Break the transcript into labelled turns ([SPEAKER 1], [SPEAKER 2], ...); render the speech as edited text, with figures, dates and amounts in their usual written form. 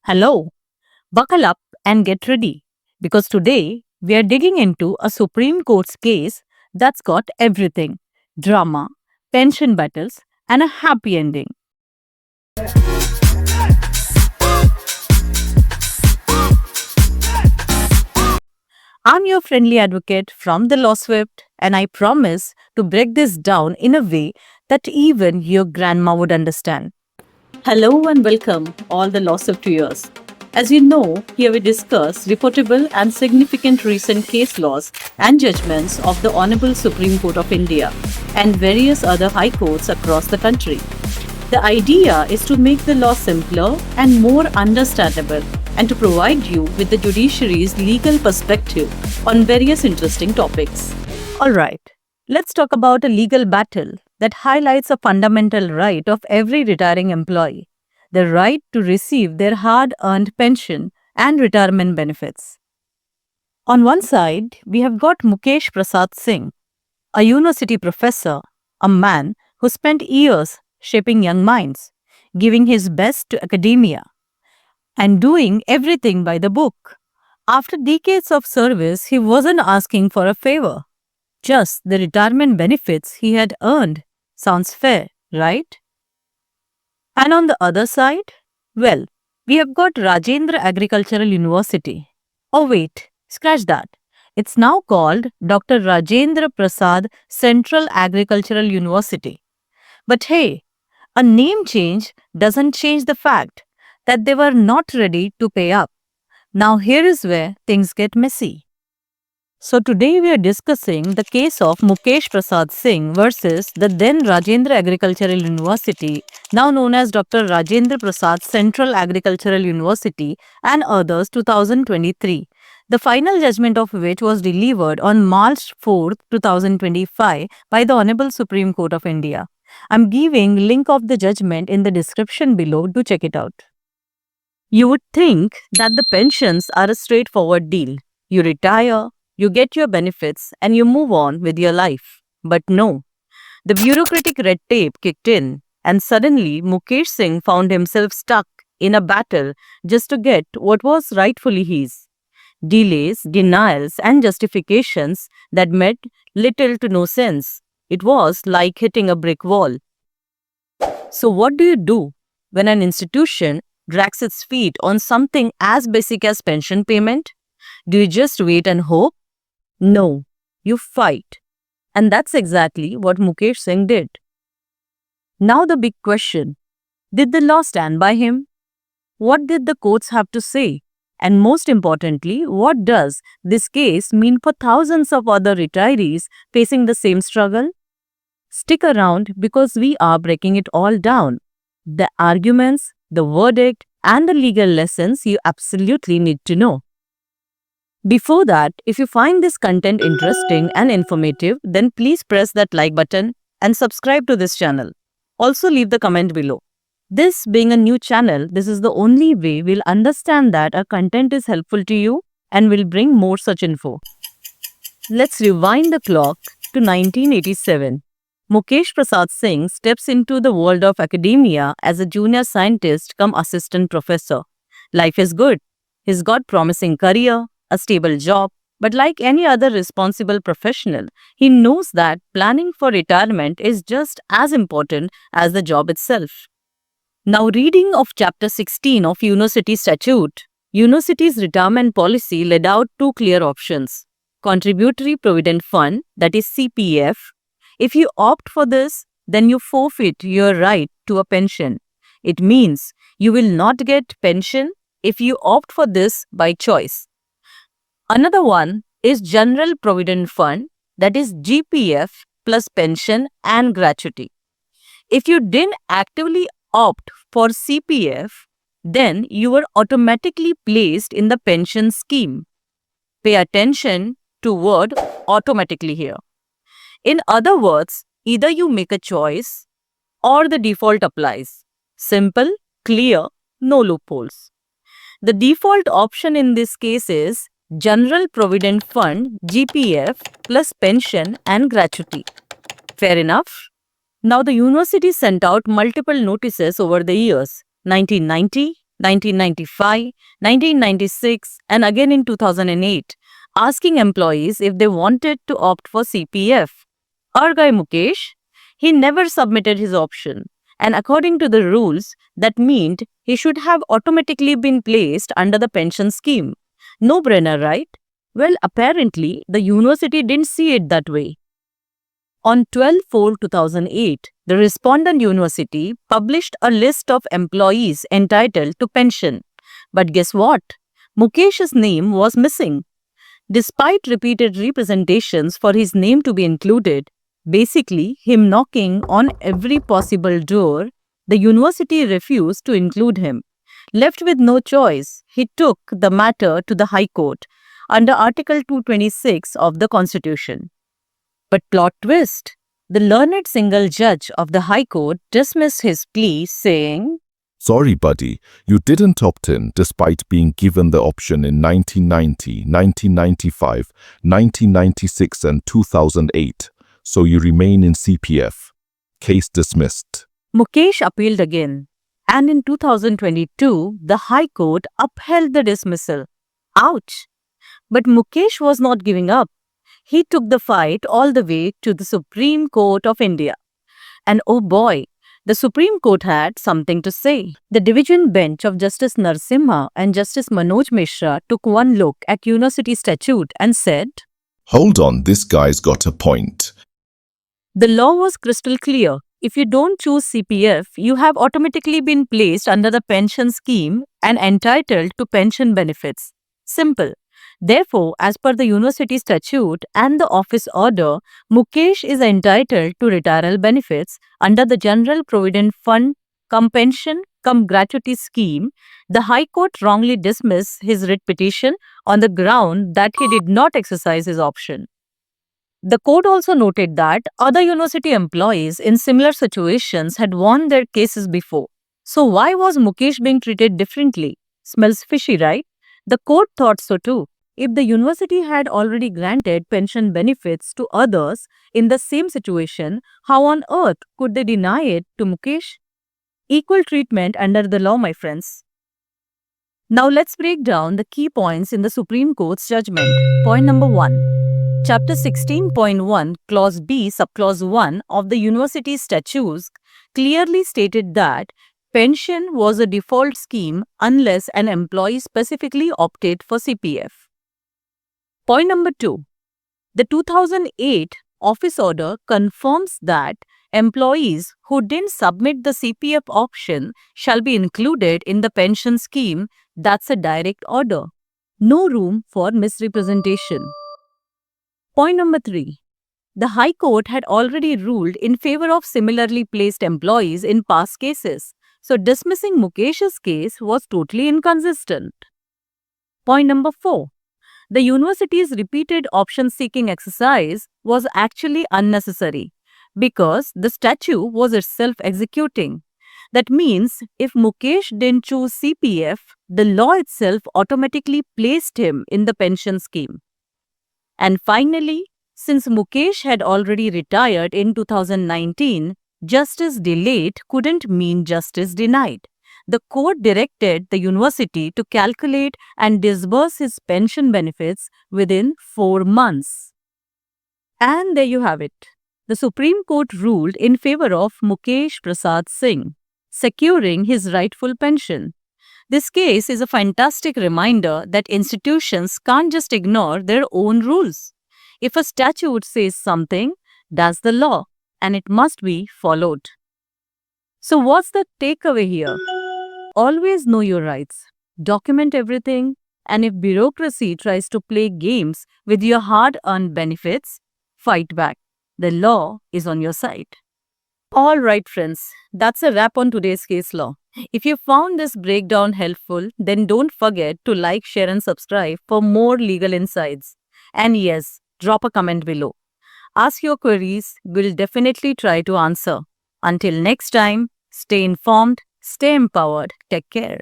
[SPEAKER 1] Hello, buckle up and get ready because today we are digging into a Supreme Court's case that's got everything drama, pension battles, and a happy ending. I'm your friendly advocate from the Law Swift, and I promise to break this down in a way that even your grandma would understand. Hello and welcome, all the Law Swift viewers. As you know, here we discuss reportable and significant recent case laws and judgments of the Honorable Supreme Court of India and various other high courts across the country. The idea is to make the law simpler and more understandable and to provide you with the judiciary's legal perspective on various interesting topics. Alright, let's talk about a legal battle that highlights a fundamental right of every retiring employee, the right to receive their hard-earned pension and retirement benefits. On one side, we have got Mukesh Prasad Singh, a university professor, a man who spent years shaping young minds, giving his best to academia, and doing everything by the book. After decades of service, he wasn't asking for a favor, just the retirement benefits he had earned. Sounds fair, right? And on the other side, well, we have got Rajendra Agricultural University. Oh, wait, scratch that. It's now called Dr. Rajendra Prasad Central Agricultural University. But hey, a name change doesn't change the fact that they were not ready to pay up. Now, here is where things get messy. So, today we are discussing the case of Mukesh Prasad Singh versus the then Rajendra Agricultural University, now known as Dr. Rajendra Prasad Central Agricultural University, and others 2023. The final judgment of which was delivered on March 4, 2025 by the Honorable Supreme Court of India. I'm giving link of the judgment in the description below to check it out. You would think that the pensions are a straightforward deal. You retire, you get your benefits, and you move on with your life. But no, the bureaucratic red tape kicked in, and suddenly Mukesh Singh found himself stuck in a battle just to get what was rightfully his. Delays, denials, and justifications that made little to no sense. It was like hitting a brick wall. So, what do you do when an institution drags its feet on something as basic as pension payment? Do you just wait and hope? No, you fight. And that's exactly what Mukesh Singh did. Now, the big question, did the law stand by him? What did the courts have to say? And most importantly, what does this case mean for thousands of other retirees facing the same struggle? Stick around because we are breaking it all down. The arguments, the verdict, and the legal lessons you absolutely need to know. Before that, if you find this content interesting and informative, then please press that like button and subscribe to this channel. Also leave the comment below. This being a new channel, this is the only way we'll understand that our content is helpful to you and will bring more such info. Let's rewind the clock to 1987. Mukesh Prasad Singh steps into the world of academia as a junior scientist cum assistant professor. Life is good. He's got promising career, a stable job, but like any other responsible professional, he knows that planning for retirement is just as important as the job itself. Now, reading of Chapter 16 of University Statute, University's retirement policy laid out two clear options. Contributory Provident Fund, that is CPF. If you opt for this, then you forfeit your right to a pension. It means you will not get pension if you opt for this by choice. Another one is General Provident Fund, that is GPF plus pension and gratuity. If you didn't actively opt for CPF, then you were automatically placed in the pension scheme. Pay attention to word automatically here. In other words, either you make a choice or the default applies. Simple, clear, no loopholes. The default option in this case is General Provident Fund GPF plus pension and gratuity. Fair enough? Now the university sent out multiple notices over the years 1990, 1995, 1996, and again in 2008, asking employees if they wanted to opt for CPF. Our guy Mukesh, he never submitted his option. And according to the rules, that meant he should have automatically been placed under the pension scheme. No brainer, right? Well, apparently, the university didn't see it that way. On 12/4/2008, the respondent university published a list of employees entitled to pension. But guess what? Mukesh's name was missing. Despite repeated representations for his name to be included, basically him knocking on every possible door, the university refused to include him. Left with no choice, he took the matter to the High Court under Article 226 of the Constitution. But plot twist, the learned single judge of the High Court dismissed his plea, saying,
[SPEAKER 2] Sorry, buddy, you didn't opt in despite being given the option in 1990, 1995, 1996, and 2008, so you remain in CPF. Case dismissed.
[SPEAKER 1] Mukesh appealed again, and in 2022, the High Court upheld the dismissal. Ouch! But Mukesh was not giving up. He took the fight all the way to the Supreme Court of India. And oh boy, the Supreme Court had something to say. The division bench of Justice Narasimha and Justice Manoj Mishra took one look at University Statute and said,
[SPEAKER 2] Hold on, this guy's got a point.
[SPEAKER 1] the law was crystal clear. If you don't choose CPF, you have automatically been placed under the pension scheme and entitled to pension benefits. Simple. Therefore, as per the university statute and the office order, Mukesh is entitled to retirement benefits under the General Provident Fund cum pension cum gratuity scheme. The High Court wrongly dismissed his writ petition on the ground that he did not exercise his option. The court also noted that other university employees in similar situations had won their cases before. So why was Mukesh being treated differently? Smells fishy, right? The court thought so too. If the university had already granted pension benefits to others in the same situation, how on earth could they deny it to Mukesh? Equal treatment under the law, my friends. Now let's break down the key points in the Supreme Court's judgment. Point number 1. Chapter 16.1, Clause B, Subclause 1 of the University Statutes clearly stated that pension was a default scheme unless an employee specifically opted for CPF. Point number 2. The 2008 office order confirms that employees who didn't submit the CPF option shall be included in the pension scheme. That's a direct order. No room for misrepresentation. Point number 3. The High Court had already ruled in favor of similarly placed employees in past cases, so dismissing Mukesh's case was totally inconsistent. Point number 4. The university's repeated option-seeking exercise was actually unnecessary because the statute was itself executing. That means if Mukesh didn't choose CPF, the law itself automatically placed him in the pension scheme. And finally, since Mukesh had already retired in 2019, justice delayed couldn't mean justice denied. The court directed the university to calculate and disburse his pension benefits within 4 months. And there you have it. The Supreme Court ruled in favor of Mukesh Prasad Singh, securing his rightful pension. This case is a fantastic reminder that institutions can't just ignore their own rules. If a statute says something, that's the law, and it must be followed. So what's the takeaway here? Always know your rights, document everything, and if bureaucracy tries to play games with your hard-earned benefits, fight back. The law is on your side. All right, friends, that's a wrap on today's case law. If you found this breakdown helpful, then don't forget to like, share, and subscribe for more legal insights. And yes, drop a comment below. Ask your queries, we'll definitely try to answer. Until next time, stay informed, stay empowered, take care.